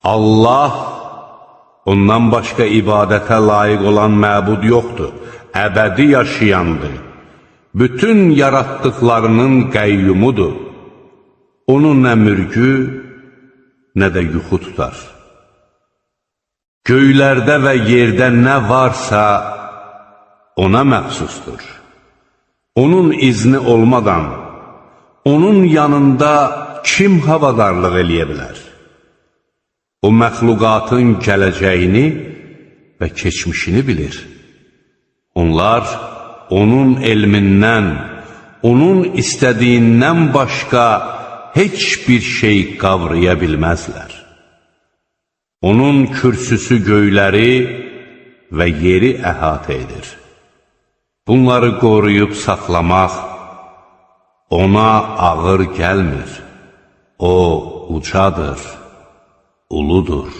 Allah, ondan başqa ibadətə layiq olan məbud yoxdur, əbədi yaşayandır. Bütün yaratdıqlarının qəyyumudur. Onun nə mürgü, nə də yuxu tutar. Göylərdə və yerdə nə varsa ona məxsusdur. Onun izni olmadan, onun yanında kim havadarlıq eləyə bilər? O, məxluqatın gələcəyini və keçmişini bilir. Onlar onun elmindən, onun istədiyindən başqa heç bir şey qavraya bilməzlər. Onun kürsüsü göyləri və yeri əhatə edir. Bunları qoruyub saxlamaq ona ağır gəlmir. O ucadır, uludur.